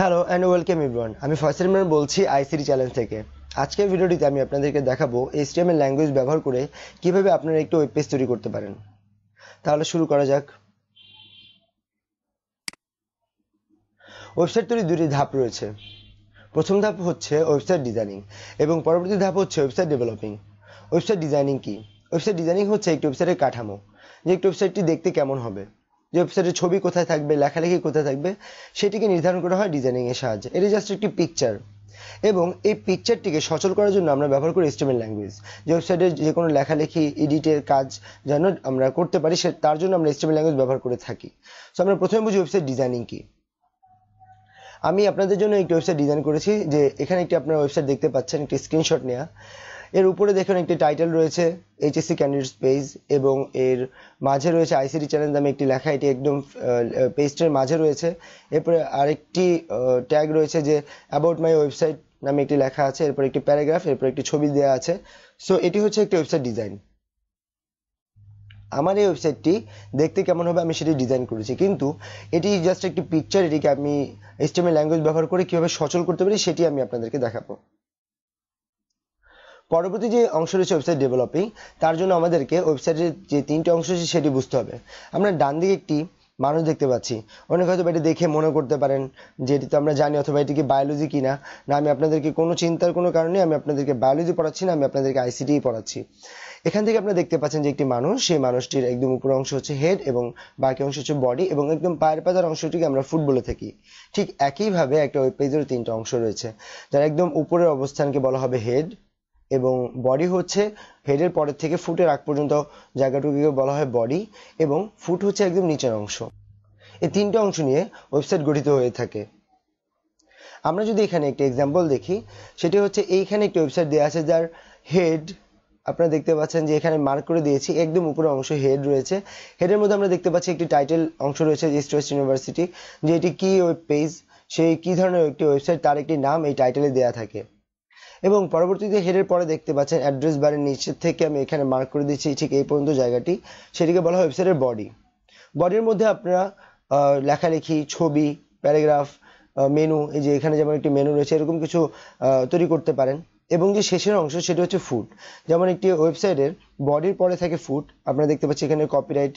Hello and welcome everyone. আমি ফয়সাল ইমরান বলছি ICT challenge থেকে। আজকের ভিডিওটিতে আমি আপনাদেরকে দেখাবো এইচটিএমএল ল্যাঙ্গুয়েজ ব্যবহার করে কিভাবে আপনারা একটি ওয়েব পেজ তৈরি করতে পারেন। তাহলে শুরু করা যাক। ওয়েবসাইট তৈরির দুটি ধাপ রয়েছে। প্রথম ধাপ হচ্ছে ওয়েবসাইট ডিজাইনিং এবং পরবর্তী ধাপ হচ্ছে ওয়েবসাইট ডেভেলপিং। ওয়েবসাইট ডিজাইনিং কি? ওয়েবসাইট ডিজাইনিং হচ্ছে একটি ওয়েবসাইটের কাঠামো, যে একটি ওয়েবসাইটটি দেখতে কেমন হবে, যে ওয়েবসাইটের ছবি কোথায় থাকবে, লেখালেখি কোথায় থাকবে, সেটিকে নির্ধারণ করা হয় ডিজাইনিং এর সাহায্যে। এটি জাস্ট একটি পিকচার, এবং এই পিকচারটিকে সচল করার জন্য আমরা ব্যবহার করি এইচটিএমএল ল্যাঙ্গুয়েজ। যে ওয়েবসাইটের যে কোনো লেখালেখি, এডিটের কাজ যেন আমরা করতে পারি, তার জন্য আমরা এইচটিএমএল ল্যাঙ্গুয়েজ ব্যবহার করে থাকি। সো আমরা প্রথমে বুঝি ওয়েবসাইট ডিজাইনিং কি। আমি আপনাদের জন্য একটি ওয়েবসাইট ডিজাইন করেছি। যে এখানে একটি আপনারা ওয়েবসাইট দেখতে পাচ্ছেন, একটি স্ক্রিনশট নেওয়া। এর উপরে দেখুন একটি টাইটেল রয়েছে এইচএসসি ক্যান্ডিডেটস পেজ, এবং এর মাঝে রয়েছে আইসিটি চ্যালেঞ্জ নামে একটি লেখা, এটি একদম পেজটির মাঝে রয়েছে। এরপরে আরেকটি ট্যাগ রয়েছে যে অ্যাবাউট মাই ওয়েবসাইট নামে একটি লেখা আছে, এরপর একটি প্যারাগ্রাফ, এরপর একটি ছবি দেওয়া আছে। সো এটি হচ্ছে একটি ওয়েবসাইট ডিজাইন। আমার এই ওয়েবসাইটটি দেখতে কেমন হবে আমি সেটি ডিজাইন করেছি, কিন্তু এটি জাস্ট একটি পিকচার। এটিকে আমি এইচটিএমএল ল্যাঙ্গুয়েজ ব্যবহার করে কিভাবে সচল করতে পারি সেটি আমি আপনাদেরকে দেখাবো। পরবর্তী যে অংশ রয়েছে ওয়েবসাইট ডেভেলপিং, তার জন্য আমাদেরকে ওয়েবসাইটের যে তিনটি অংশ আছে সেটি বুঝতে হবে। আমরা ডান দিকে একটি মানুষ দেখতে পাচ্ছি। অনেক হয়তো এটি দেখে মনে করতে পারেন যে এটি তো আমরা জানি, অথবা এটি কি বায়োলজি কিনা। না, আমি আপনাদেরকে কোনো চিন্তার কোনো কারণে আমি আপনাদেরকে বায়োলজি পড়াচ্ছি না, আমি আপনাদেরকে আইসিটি পড়াচ্ছি। এখান থেকে আপনারা দেখতে পাচ্ছেন যে একটি মানুষ, সেই মানুষটির একদম উপর অংশ হচ্ছে হেড এবং বাকি অংশ হচ্ছে বডি, এবং একদম পায়ের পাতার অংশটিকে আমরা ফুট বলে থাকি। ঠিক একইভাবে একটা ওয়েব পেজের তিনটা অংশ রয়েছে, যার একদম উপরের অবস্থানকে বলা হবে হেড, এবং বডি হচ্ছে হেডের পরের থেকে ফুটের আগ পর্যন্ত জায়গাটুকুকে বলা হয় বডি, এবং ফুট হচ্ছে একদম নিচের অংশ। এই তিনটা অংশ নিয়ে ওয়েবসাইট গঠিত হয়ে থাকে। আমরা যদি এখানে একটি এক্সাম্পল দেখি, সেটি হচ্ছে এইখানে একটি ওয়েবসাইট দেওয়া আছে যার হেড আপনারা দেখতে পাচ্ছেন যে এখানে মার্ক করে দিয়েছি, একদম উপরের অংশ হেড রয়েছে। হেডের মধ্যে আমরা দেখতে পাচ্ছি একটি টাইটেল অংশ রয়েছে, ইস্ট ওয়েস্ট ইউনিভার্সিটি, যে এটি কি ওয়েব পেজ, সেই কি ধরনের একটি ওয়েবসাইট তার একটি নাম এই টাইটেলে দেওয়া থাকে। এবং পরবর্তীতে হেডের পরে দেখতে পাচ্ছেন অ্যাড্রেস বারের নিচের থেকে আমি এখানে মার্ক করে দিচ্ছি ঠিক এই পর্যন্ত জায়গাটি, সেটিকে বলা হয় ওয়েবসাইটের বডি। বডির মধ্যে আপনারা লেখালেখি, ছবি, প্যারাগ্রাফ, মেনু, এই যে এখানে যেমন একটি মেনু রয়েছে, এরকম কিছু তৈরি করতে পারেন। এবং যে শেষের অংশ সেটা হচ্ছে ফুট। যেমন একটি ওয়েবসাইটের বডির পরে থাকে ফুট, আপনারা দেখতে পাচ্ছেন এখানে কপিরাইট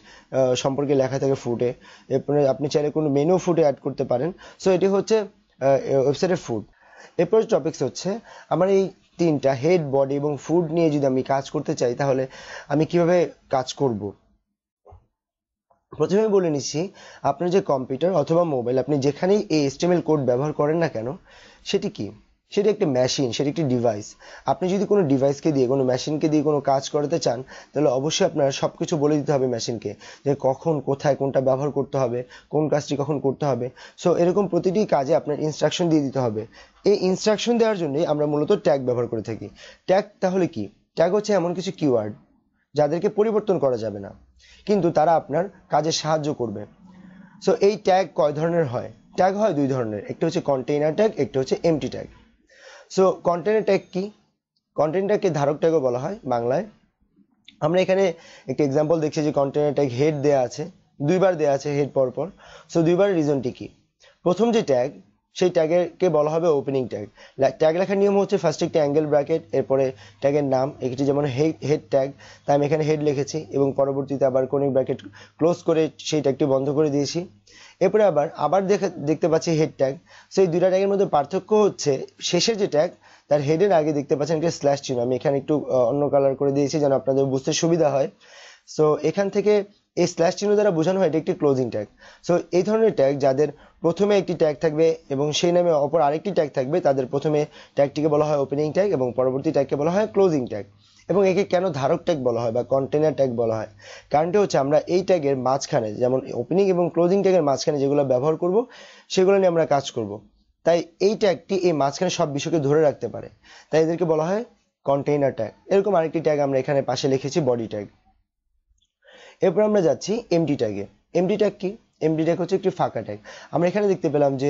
সম্পর্কে লেখা থাকে ফুটে। এরপরে আপনি চাইলে কোনো মেনু ফুটে অ্যাড করতে পারেন। সো এটি হচ্ছে ওয়েবসাইটের ফুট। এরপর টপিকস হচ্ছে আমার এই তিনটা হেড, বডি এবং ফুড নিয়ে যদি আমি কাজ করতে চাই, তাহলে আমি কিভাবে কাজ করব। প্রথমে বলে নিচ্ছি, আপনার যে কম্পিউটার অথবা মোবাইল, আপনি যেখানেই এই এইচটিএমএল কোড ব্যবহার করেন না কেন, সেটি কি? সেটি একটি মেশিন, সেটি একটি ডিভাইস। আপনি যদি কোনো ডিভাইসকে দিয়ে, কোনো মেশিনকে দিয়ে কোনো কাজ করাতে চান, তাহলে অবশ্যই আপনার সবকিছু বলে দিতে হবে মেশিনকে, যে কখন, কোথায়, কোনটা ব্যবহার করতে হবে, কোন কাজটি কখন করতে হবে। সো এরকম প্রতিটি কাজে আপনার ইনস্ট্রাকশন দিয়ে দিতে হবে। এই ইনস্ট্রাকশন দেওয়ার জন্যই আমরা মূলত ট্যাগ ব্যবহার করে থাকি। ট্যাগ তাহলে কি? ট্যাগ হচ্ছে এমন কিছু কিওয়ার্ড যাদেরকে পরিবর্তন করা যাবে না, কিন্তু তারা আপনার কাজে সাহায্য করবে। সো এই ট্যাগ কয় ধরনের হয়? ট্যাগ হয় দুই ধরনের, একটি হচ্ছে কন্টেইনার ট্যাগ, একটি হচ্ছে MT tag. So container tag কি? কন্টেইনার ট্যাগকে ধারক ট্যাগও বলা হয় বাংলায়। আমরা এখানে একটি এক্সাম্পল দেখছি যে কন্টেইনার ট্যাগ হেড দেয়া আছে, দুইবার দেয়া আছে হেড পরপর। সো দুইবার রিজনটি কি? প্রথম যে ট্যাগ, সেই ট্যাগেরকে বলা হবে ওপেনিং ট্যাগ। ট্যাগ লেখার নিয়ম হচ্ছে ফার্স্ট একটি অ্যাঙ্গেল ব্র্যাকেট, এরপরে ট্যাগের নাম, একটি যেমন হেড ট্যাগ, তাই আমি এখানে হেড লিখেছি, এবং পরবর্তীতে আবার কোনিক ব্র্যাকেট ক্লোজ করে সেই ট্যাগটি বন্ধ করে দিয়েছি। এরপরে আবার দেখতে পাচ্ছি হেড ট্যাগ। সেই দুইটা ট্যাগের মধ্যে পার্থক্য হচ্ছে শেষের যে ট্যাগ, তার হেডের আগে দেখতে পাচ্ছেন একটা স্ল্যাশ চিহ্ন, আমি এখানে একটু অন্য কালার করে দিয়েছি যেন আপনাদের বুঝতে সুবিধা হয়। সো এখান থেকে এই স্ল্যাশ চিহ্ন দ্বারা বোঝানো হয় এটা একটি ক্লোজিং ট্যাগ। সো এই ধরনের ট্যাগ যাদের প্রথমে একটি ট্যাগ থাকবে এবং সেই নামে অপর আরেকটি ট্যাগ থাকবে, তাদের প্রথমে ট্যাগটিকে বলা হয় ওপেনিং ট্যাগ এবং পরবর্তী ট্যাগকে বলা হয় ক্লোজিং ট্যাগ। এবং একে কেন ধারক ট্যাগ বলা হয় বা কন্টেইনার ট্যাগ বলা হয়? কারণটা হচ্ছে আমরা এই ট্যাগের মাঝখানে, যেমন ওপেনিং এবং ক্লোজিং ট্যাগের মাঝখানে যেগুলো ব্যবহার করব, সেগুলো নিয়ে আমরা কাজ করব। তাই এই ট্যাগটি এই মাঝখানে সব বিষয়কে ধরে রাখতে পারে, তাই এদেরকে বলা হয় কন্টেইনার ট্যাগ। এরকম আরেকটি ট্যাগ আমরা এখানে পাশে লিখেছি, বডি ট্যাগ। এরপর আমরা যাচ্ছি এমটি ট্যাগে। এমটি ট্যাগ কি? এমটি ট্যাগ হচ্ছে একটি ফাঁকা ট্যাগ। আমরা এখানে দেখতে পেলাম যে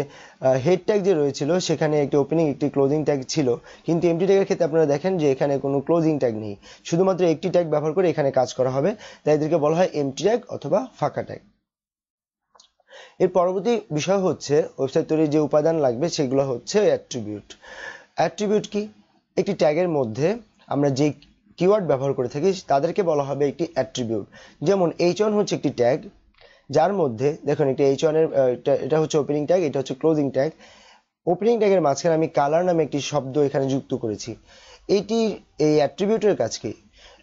হেড ট্যাগ যে রয়েছিল সেখানে একটি ওপেনিং, একটি ক্লোজিং ট্যাগ ছিল, কিন্তু এমটি ট্যাগের ক্ষেত্রে আপনারা দেখেন যে এখানে কোনো ক্লোজিং ট্যাগ নেই, শুধুমাত্র একটি ট্যাগ ব্যবহার করে এখানে কাজ করা হবে, তাই এদেরকে বলা হয় এমটি ট্যাগ অথবা ফাঁকা ট্যাগ। এর পরবর্তী বিষয় হচ্ছে ওয়েবসাইট তৈরির যে উপাদান লাগবে সেগুলো হচ্ছে অ্যাট্রিবিউট। অ্যাট্রিবিউট কি? একটি ট্যাগের মধ্যে আমরা যে কিওয়ার্ড ব্যবহার করে থাকি তাদেরকে বলা হবে একটি অ্যাট্রিবিউট। যেমন h1 হচ্ছে একটি ট্যাগ, যার মধ্যে দেখুন একটি h1 এর এটা হচ্ছে ওপেনিং ট্যাগ, এটা হচ্ছে ক্লোজিং ট্যাগ। ওপেনিং ট্যাগের মাঝখানে আমি কালার নামে একটি শব্দ এখানে যুক্ত করেছি। এই অ্যাট্রিবিউটের কাজ কি?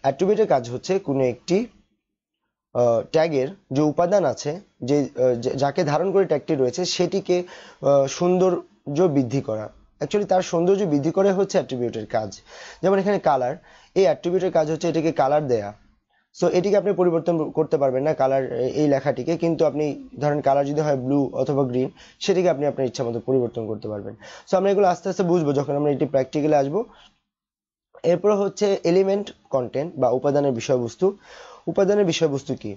অ্যাট্রিবিউটের কাজ হচ্ছে কোনো একটি ট্যাগের যে উপাদান আছে, যে যাকে ধারণ করে ট্যাগটি রয়েছে সেটিকে সৌন্দর্য বৃদ্ধি করা। অ্যাকচুয়ালি তার সৌন্দর্য বৃদ্ধি করে হচ্ছে অ্যাট্রিবিউটের কাজ। যেমন এখানে কালার, এই অ্যাট্রিবিউটের কাজ হচ্ছে এটাকে কালার দেয়া। সো এটিকে আপনি পরিবর্তন করতে পারবেন না কালার, এই লেখাটিকে, কিন্তু আপনি ধরেন কালার যদি হয় ব্লু অথবা গ্রিন, সেটিকে আপনি আপনার ইচ্ছা মতো পরিবর্তন করতে পারবেন। সো আমরা এগুলো আস্তে আস্তে বুঝবো যখন আমরা এটি প্র্যাকটিক্যালে আসবো। এরপর হচ্ছে এলিমেন্ট কন্টেন্ট বা উপাদানের বিষয়বস্তু। উপাদানের বিষয়বস্তু কি?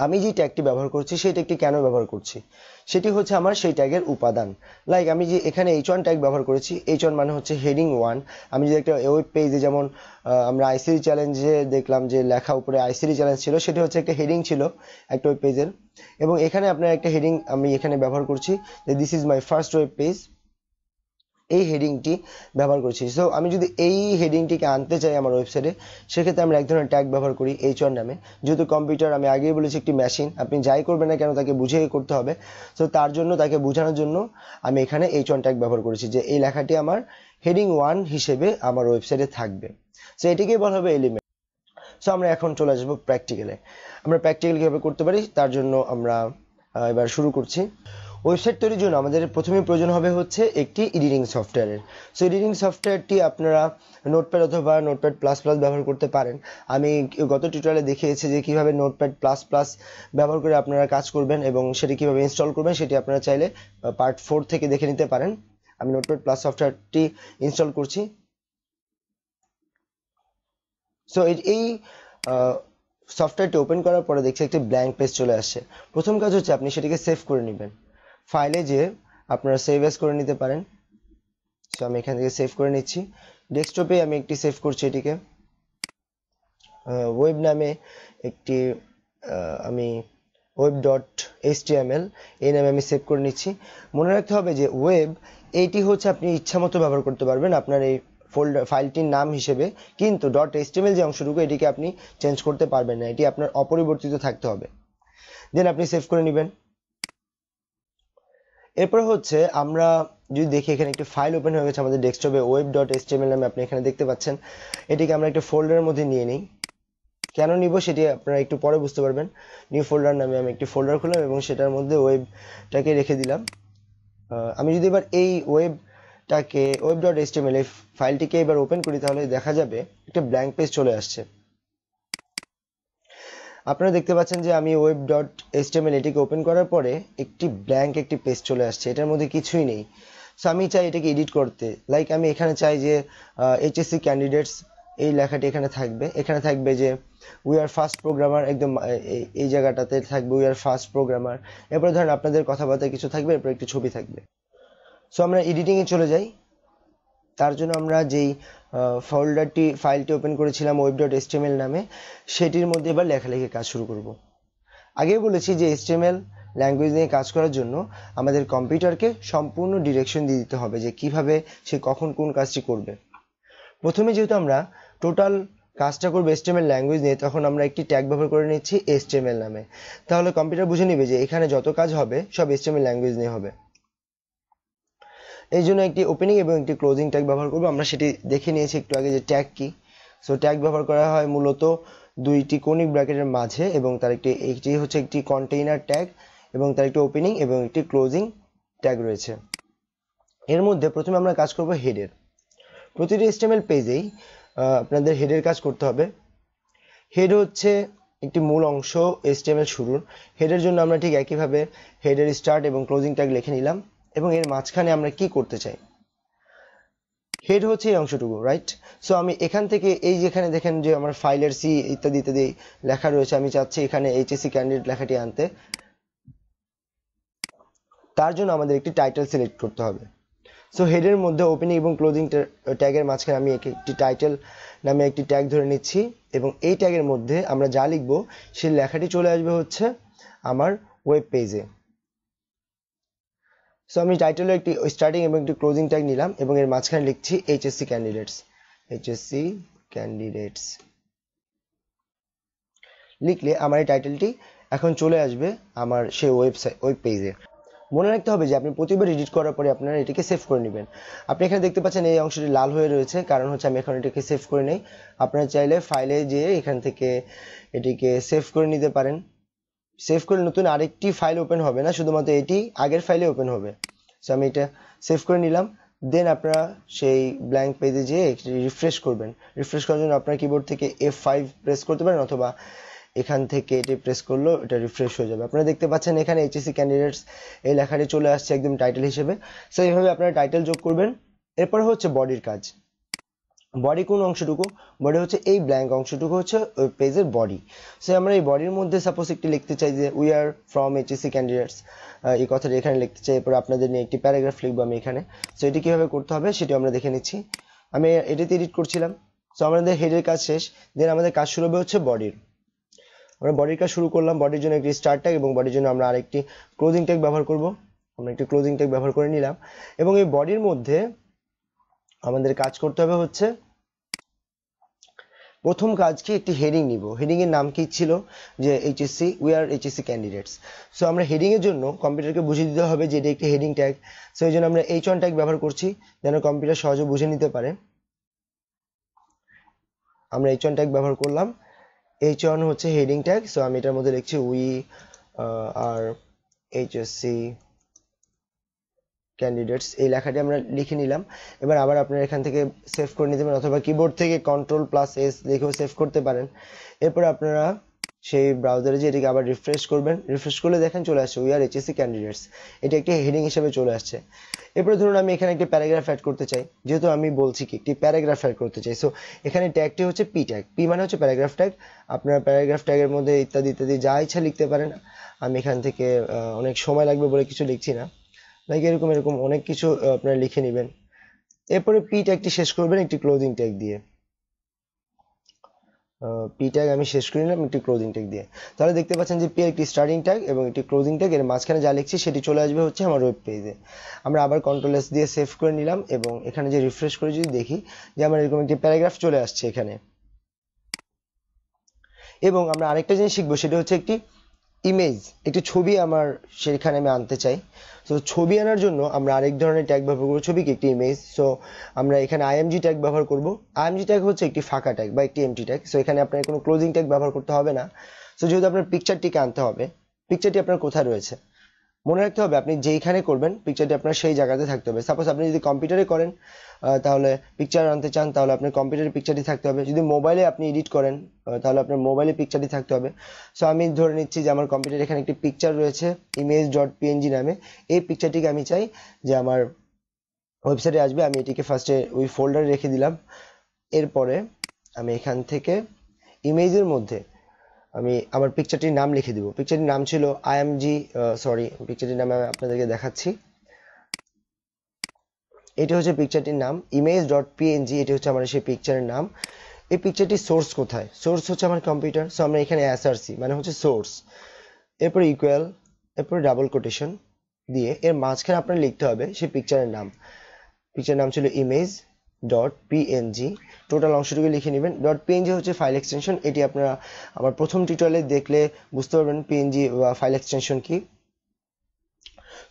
আমি যে ট্যাগটি ব্যবহার করছি সেই ট্যাগটি কেন ব্যবহার করছি, সেটি হচ্ছে আমার সেই ট্যাগের উপাদান। লাইক আমি যে এখানে h1 ট্যাগ ব্যবহার করেছি, h1 মানে হচ্ছে হেডিং 1। আমি যদি একটা ওয়েব পেজে, যেমন আমরা আইসিডি চ্যালেঞ্জে দেখলাম যে লেখা উপরে আইসিডি চ্যালেঞ্জ ছিল, সেটি হচ্ছে একটা হেডিং ছিল একটা ওয়েব পেজের, এবং এখানে আপনার একটা হেডিং আমি এখানে ব্যবহার করছি যে this is my first web page, এই হেডিংটি ব্যবহার করছি। সো আমি যদি এই হেডিংটিকে আনতে চাই আমার ওয়েবসাইটে, সেক্ষেত্রে আমরা এক ধরনের ট্যাগ ব্যবহার করি h1 নামে। যেহেতু কম্পিউটার, আমি আগেই বলেছি, একটি মেশিন, আপনি যাই করবেন না কেন তাকে বুঝিয়ে করতে হবে। সো তার জন্য, তাকে বোঝানোর জন্য আমি এখানে h1 ট্যাগ ব্যবহার করেছি যে এই লেখাটি আমার হেডিং 1 হিসেবে আমার ওয়েবসাইটে থাকবে। সো এটিকেই বলা হবে এলিমেন্ট। সো আমরা এখন চলে আসবো প্র্যাকটিক্যালে। আমরা প্র্যাকটিক্যাল কিভাবে করতে পারি তার জন্য আমরা এবার শুরু করছি। ওয়েবসাইট তৈরির জন্য আমাদের প্রথমে প্রয়োজন হবে হচ্ছে একটি এডিটিং সফটওয়্যারের। সো এডিটিং সফটওয়্যারটি আপনারা নোটপ্যাড অথবা নোটপ্যাড প্লাস প্লাস ব্যবহার করতে পারেন। আমি গত টিউটোরিয়ালে দেখিয়েছি যে কিভাবে নোটপ্যাড প্লাস প্লাস ব্যবহার করে আপনারা কাজ করবেন এবং সেটি কিভাবে ইনস্টল করবেন, সেটি আপনারা চাইলে পার্ট 4 থেকে দেখে নিতে পারেন। আমি নোটপ্যাড প্লাস সফটওয়্যারটি ইনস্টল করছি। সো এই সফটওয়্যারটি ওপেন করার পরে দেখছি একটি ব্ল্যাঙ্ক পেজ চলে আসছে। প্রথম কাজ হচ্ছে আপনি সেটিকে সেভ করে নেবেন। ফাইলে যে আপনারা সেভ এস করে নিতে পারেন। সো আমি এখান থেকে সেভ করে নিচ্ছি। ডেস্কটপে আমি একটি সেভ করছি, এটিকে ওয়েব নামে একটি আমি web.html এই নামে আমি সেভ করে নিচ্ছি। মনে রাখতে হবে যে ওয়েব এইটি হচ্ছে আপনি ইচ্ছা মতো ব্যবহার করতে পারবেন আপনার এই ফাইলটির নাম হিসেবে, কিন্তু .html যে অংশটুকু এটিকে আপনি চেঞ্জ করতে পারবেন না, এটি আপনার অপরিবর্তিত থাকতে হবে। দেন আপনি সেভ করে নেবেন। এরপর হচ্ছে আমরা যদি দেখি এখানে একটি ফাইল ওপেন হয়ে গেছে আমাদের ডেস্কটপে, web.html নামে, আপনি এখানে দেখতে পাচ্ছেন। এটিকে আমরা একটা ফোল্ডারের মধ্যে নিয়ে নিই। কেন নিব সেটি আপনারা একটু পরে বুঝতে পারবেন। নিউ ফোল্ডার নামে আমি একটি ফোল্ডার খুললাম এবং সেটার মধ্যে ওয়েবটাকে রেখে দিলাম। আমি যদি এবার এই web.html এই ফাইলটিকে এবার ওপেন করি, তাহলে দেখা যাবে একটা ব্ল্যাঙ্ক পেজ চলে আসছে। আপনারা দেখতে পাচ্ছেন যে আমি web.html এটিকে ওপেন করার পরে একটি ব্ল্যাঙ্ক একটি পেজ চলে আসছে, এটার মধ্যে কিছুই নেই। সো আমি চাই এটাকে এডিট করতে। লাইক আমি এখানে চাই যে এইচএসসি ক্যান্ডিডেটস এই লেখাটি এখানে থাকবে, এখানে থাকবে যে উই আর ফাস্ট প্রোগ্রামার, একদম এই জায়গাটাতে থাকবে উই আর ফাস্ট প্রোগ্রামার। এরপরে ধরেন আপনাদের কথাবার্তা কিছু থাকবে, এরপর একটি ছবি থাকবে। সো আমরা এডিটিংয়ে চলে যাই। তার জন্য আমরা যেই ফাইলটি ওপেন করেছিলাম web.html নামে, সেটির মধ্যে এবার লেখালেখির কাজ শুরু করব। আগেই বলেছি যে HTML ল্যাঙ্গুয়েজ নিয়ে কাজ করার জন্য আমাদের কম্পিউটারকে সম্পূর্ণ ডিরেকশন দিয়ে দিতে হবে যে কিভাবে সে কখন কোন কাজটি করবে। প্রথমে যেহেতু আমরা টোটাল কাজটা করবো HTML ল্যাঙ্গুয়েজ নিয়ে, তখন আমরা একটি ট্যাগ ব্যবহার করে নিচ্ছি HTML নামে। তাহলে কম্পিউটার বুঝে নেবে যে এখানে যত কাজ হবে সব HTML ল্যাঙ্গুয়েজ নিয়ে হবে। এই জন্য একটি ওপেনিং এবং একটি ক্লোজিং ট্যাগ ব্যবহার করবো। আমরা সেটি দেখে নিয়েছি একটু আগে যে ট্যাগ কি। সো ট্যাগ ব্যবহার করা হয় মূলত দুইটি কনিক ব্র্যাকেটের মাঝে, এবং তার একটি হচ্ছে একটি কন্টেইনার ট্যাগ, এবং তার একটি ওপেনিং এবং একটি ক্লোজিং ট্যাগ রয়েছে। এর মধ্যে প্রথমে আমরা কাজ করব হেডের। প্রতিটি HTML পেজেই আপনাদের হেডের কাজ করতে হবে। হেড হচ্ছে একটি মূল অংশ HTML শুরুর। হেডের জন্য আমরা ঠিক একইভাবে হেডের স্টার্ট এবং ক্লোজিং ট্যাগ লিখে নিলাম, এবং এর মাঝখানে আমরা কি করতে চাই, হেড হচ্ছে এই অংশটুকু, রাইট? সো আমি এখান থেকে এই যেখানে দেখেন যে আমার ফাইলের সি ইত্যাদি ইত্যাদি লেখা রয়েছে, আমি চাচ্ছি এখানে এইচএসসি ক্যান্ডিডেট লেখাটি আনতে। তার জন্য আমাদের একটি টাইটেল সিলেক্ট করতে হবে। সো হেডের মধ্যে ওপেনিং এবং ক্লোজিং ট্যাগের মাঝখানে আমি একটি টাইটেল নামে একটি ট্যাগ ধরে নিচ্ছি, এবং এই ট্যাগের মধ্যে আমরা যা লিখবো সেই লেখাটি চলে আসবে হচ্ছে আমার ওয়েব পেজে। সো আমি টাইটেলে একটি স্টার্টিং এবং একটি ক্লোজিং ট্যাগ নিলাম এবং এর মাঝখানে লিখছি এইচএসসি ক্যান্ডিডেটস। এইচএসসি ক্যান্ডিডেটস লিখলে আমার এই টাইটেলটি এখন চলে আসবে আমার সেই ওয়েব পেজে। মনে রাখতে হবে যে আপনি প্রতিবার এডিট করার পরে আপনারা এটিকে সেভ করে নেবেন। আপনি এখানে দেখতে পাচ্ছেন এই অংশটি লাল হয়ে রয়েছে, কারণ হচ্ছে আমি এখন এটিকে সেভ করে নেই। আপনারা চাইলে ফাইলে যেয়ে এখান থেকে এটিকে সেভ করে নিতে পারেন। সেভ করে নতুন আরেকটি ফাইল ওপেন হবে না, শুধুমাত্র এটি আগের ফাইলে ওপেন হবে। সো আমি এটা সেভ করে নিলাম। দেন আপনারা সেই ব্ল্যাঙ্ক পেজে যেয়ে রিফ্রেশ করবেন। রিফ্রেশ করার জন্য আপনার কিবোর্ড থেকে F5 প্রেস করতে পারেন, অথবা এখান থেকে এটি প্রেস করলেও এটা রিফ্রেশ হয়ে যাবে। আপনারা দেখতে পাচ্ছেন এখানে এইচএসসি ক্যান্ডিডেটস এই লেখাটি চলে আসছে একদম টাইটেল হিসেবে। সো এইভাবে আপনারা টাইটেল যোগ করবেন। এরপর হচ্ছে বডির কাজ। বডি কোন অংশটুকু? বডি হচ্ছে এই ব্ল্যাঙ্ক অংশটুকু হচ্ছে ওয়েব পেজের বডি। সো আমরা এই বডির মধ্যে সাপোজ একটি লিখতে চাই যে we are from HSC candidates, এই কথাটা এখানে লিখতে চাই। এরপর আপনাদের নিয়ে একটি প্যারাগ্রাফ লিখবো আমি এখানে। সো এটি কিভাবে করতে হবে সেটি আমরা দেখে নিচ্ছি। আমি এটিতে এডিট করছিলাম। সো আমাদের হেডের কাজ শেষ, দেন আমাদের কাজ শুরু হবে হচ্ছে বডির। আমরা বডির কাজ শুরু করলাম। বডির জন্য একটি স্টার্ট ট্যাগ এবং বডির জন্য আমরা আরেকটি ক্লোজিং ট্যাগ ব্যবহার করব। আমরা একটি ক্লোজিং ট্যাগ ব্যবহার করে নিলাম এবং এই বডির মধ্যে আমাদের কাজ করতে হবে হচ্ছে প্রথম কাজ কি, একটি হেডিং নিব। হেডিং এর নাম কি ছিল? যে HSC, we are HSC candidates. So আমরা হেডিং এর জন্য কম্পিউটারকে বুঝিয়ে দিতে হবে যে এটি একটি হেডিং ট্যাগ। সো এই জন্য আমরা H1 ট্যাগ ব্যবহার করছি যেন কম্পিউটার সহজে বুঝে নিতে পারে। আমরা H1 ট্যাগ ব্যবহার করলাম। H1 হচ্ছে হেডিং ট্যাগ। সো আমি এটার মধ্যে লিখছি উই আর এইচএসসি ক্যান্ডিডেটস, এই লেখাটি আমরা লিখে নিলাম। এবার আবার আপনারা এখান থেকে সেভ করে নিতে পারেন, অথবা কিবোর্ড থেকে Ctrl+S লিখেও সেভ করতে পারেন। এরপর আপনারা সেই ব্রাউজারে যে এটিকে আবার রিফ্রেশ করবেন। রিফ্রেশ করলে দেখেন চলে আসছে উই আর এইচএসসি ক্যান্ডিডেটস, এটি একটি হেডিং হিসেবে চলে আসছে। এরপর ধরুন আমি এখানে একটি প্যারাগ্রাফ অ্যাড করতে চাই, যেহেতু আমি বলছি কি একটি প্যারাগ্রাফ অ্যাড করতে চাই। সো এখানে ট্যাগটি হচ্ছে পি ট্যাগ। পি মানে হচ্ছে প্যারাগ্রাফ ট্যাগ। আপনারা প্যারাগ্রাফ ট্যাগের মধ্যে ইত্যাদি ইত্যাদি যা ইচ্ছা লিখতে পারেন। আমি এখান থেকে অনেক সময় লাগবে বলে কিছু লিখছি না, লাইক এরকম এরকম অনেক কিছু আপনারা লিখে নেবেন। এরপরে পি ট্যাগটি শেষ করবেন একটি ক্লোজিং ট্যাগ দিয়ে। পি ট্যাগ আমি শেষ করে নিলাম একটি ক্লোজিং ট্যাগ দিয়ে। তাহলে দেখতে পাচ্ছেন যে পি একটি স্টার্টিং ট্যাগ এবং একটি ক্লোজিং ট্যাগ, এর মাঝখানে যা লিখছি সেটি চলে আসবে হচ্ছে আমার ওয়েব পেজে। আমরা আবার Ctrl+S দিয়ে সেভ করে নিলাম এবং এখানে যে রিফ্রেশ করে যদি দেখি যে আমার এরকম একটি প্যারাগ্রাফ চলে আসছে এখানে। এবং আমরা আরেকটা জিনিস শিখবো, সেটা হচ্ছে একটি ইমেজ, একটি ছবি আমার সেখানে আমি আনতে চাই। তো ছবি আনার জন্য আমরা আরেক ধরনের ট্যাগ ব্যবহার করব, ছবিকে একটি ইমেজ। সো আমরা এখানে আইএমজি ট্যাগ ব্যবহার করব। আইএমজি ট্যাগ হচ্ছে একটি ফাঁকা ট্যাগ বা একটি এমটি ট্যাগ। সো এখানে আপনার কোনো ক্লোজিং ট্যাগ ব্যবহার করতে হবে না। সো যেহেতু আপনার পিকচারটিকে আনতে হবে, পিকচারটি আপনার কোথায় রয়েছে মনে রাখতে হবে। আপনি যেইখানে করবেন পিকচারটি আপনার সেই জায়গাতে থাকতে হবে। সাপোজ আপনি যদি কম্পিউটারে করেন তাহলে পিকচার আনতে চান, তাহলে আপনার কম্পিউটারে পিকচারটি থাকতে হবে। যদি মোবাইলে আপনি এডিট করেন তাহলে আপনার মোবাইলে পিকচারটি থাকতে হবে। সো আমি ধরে নিচ্ছি যে আমার কম্পিউটারে এখানে একটি পিকচার রয়েছে image.png নামে। এই পিকচারটিকে আমি চাই যে আমার ওয়েবসাইটে আসবে। আমি এটিকে ফার্স্টে ওই ফোল্ডারে রেখে দিলাম। এরপরে আমি এখান থেকে ইমেজের মধ্যে আমি আমার পিকচারটির নাম লিখে দিব। পিকচারটির নাম ছিল আইএমজি, সরি পিকচারটির নাম আমি আপনাদেরকে দেখাচ্ছি। এটি হচ্ছে পিকচারটির নাম image.png, এটি হচ্ছে আমার সেই পিকচারের নাম। এই পিকচারটির সোর্স কোথায়? সোর্স হচ্ছে আমার কম্পিউটার। সো আমরা এখানে এসআরসি মানে হচ্ছে সোর্স, এরপর ইকুয়াল, এরপর ডাবল কোটেশন দিয়ে এর মাঝখানে আপনার লিখতে হবে সেই পিকচারের নাম। পিকচারের নাম ছিল image.png। টোটাল অংশটুকু লিখে নেবেন। .png হচ্ছে ফাইল এক্সটেনশন। এটি আপনারা আমার প্রথম টিউটোরিয়ালে দেখলে বুঝতে পারবেন পিএনজি বা ফাইল এক্সটেনশন কি।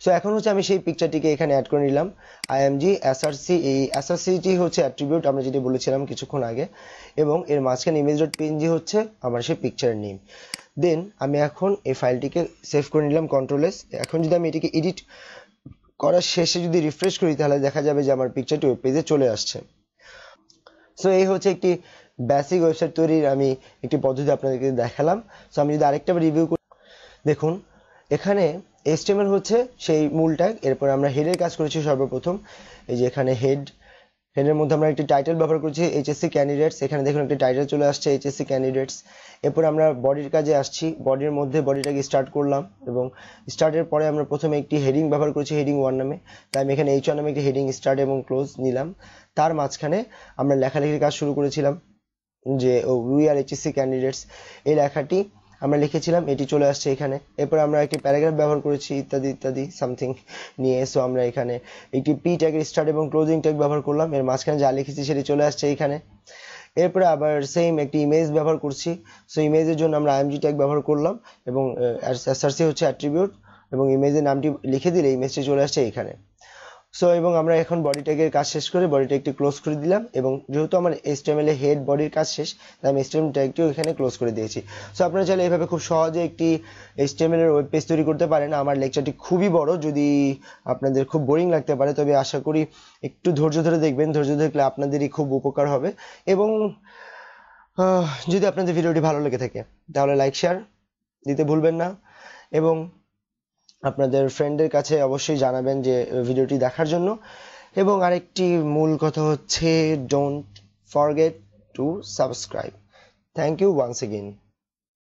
সো এখন হচ্ছে আমি সেই পিকচারটিকে এখানে অ্যাড করে নিলাম আইএমজি এসআরসি। এই এসআরসিটি হচ্ছে অ্যাট্রিবিউট আমরা যেটি বলেছিলাম কিছুক্ষণ আগে, এবং এর মাঝখানে image.png হচ্ছে আমার সেই পিকচারের নেম। দেন আমি এখন এই ফাইলটিকে সেভ করে নিলাম Ctrl+S। এখন যদি আমি এটিকে এডিট করার শেষে যদি রিফ্রেশ করি তাহলে দেখা যাবে যে আমার পিকচারটি ওয়েব পেজে চলে আসছে। সো এই হচ্ছে একটি বেসিক ওয়েবসাইট তৈরির আমি একটি পদ্ধতি আপনাদেরকে দেখালাম। সো আমি যদি আরেকটা রিভিউ করি, দেখুন এখানে HTML হচ্ছে সেই মূল ট্যাগ। এরপর আমরা হেডের কাজ করেছি সর্বপ্রথম। এই যে এখানে হেডের মধ্যে আমরা একটি টাইটেল ব্যবহার করেছি এইচএসসি ক্যান্ডিডেটস। এখানে দেখুন একটি টাইটেল চলে আসছে এইচএসসি ক্যান্ডিডেটস। এরপর আমরা বডির কাজে আসছি। বডির মধ্যে বডিটাকে স্টার্ট করলাম এবং স্টার্টের পরে আমরা প্রথমে একটি হেডিং ব্যবহার করেছি হেডিং 1 নামে। তাই আমি এখানে H1 নামে একটি হেডিং স্টার্ট এবং ক্লোজ নিলাম। তার মাঝখানে আমরা লেখালেখির কাজ শুরু করেছিলাম যে উই আর এইচএসসি ক্যান্ডিডেটস, এই লেখাটি আমরা লিখেছিলাম, এটি চলে আসছে এখানে। এরপর আমরা একটি প্যারাগ্রাফ ব্যবহার করেছি ইত্যাদি ইত্যাদি সামথিং নিয়ে। সো আমরা এখানে একটি পি ট্যাগের স্টার্ট এবং ক্লোজিং ট্যাগ ব্যবহার করলাম, এর মাঝখানে যা লিখেছি সেটি চলে আসছে এখানে। এরপরে আবার সেম একটি ইমেজ ব্যবহার করছি, সো ইমেজের জন্য আমরা আইএমজি ট্যাগ ব্যবহার করলাম এবং এসআরসি হচ্ছে অ্যাট্রিবিউট, এবং ইমেজের নামটি লিখে দিলে ইমেজটি চলে আসছে এখানে। সো এবং আমরা এখন বডি ট্যাগের কাজ শেষ করে বডি ট্যাগটি ক্লোজ করে দিলাম, এবং যেহেতু আমার HTML এ হেড বডির কাজ শেষ, তাই আমি HTML ট্যাগটিও এখানে ক্লোজ করে দিয়েছি। সো আপনারা চাইলে এভাবে খুব সহজে একটি HTML এর ওয়েব পেজ তৈরি করতে পারেন। আমার লেকচারটি খুবই বড়, যদি আপনাদের খুব বোরিং লাগতে পারে তবে আশা করি একটু ধৈর্য ধরে দেখবেন, ধৈর্য দেখলে আপনাদেরই খুব উপকার হবে। এবং যদি আপনাদের ভিডিওটি ভালো লেগে থাকে তাহলে লাইক শেয়ার দিতে ভুলবেন না, এবং আপনাদের ফ্রেন্ডের কাছে অবশ্যই জানাবেন যে ভিডিওটি দেখার জন্য। এবং আরেকটি মূল কথা হচ্ছে, don't forget to subscribe. Thank you once again.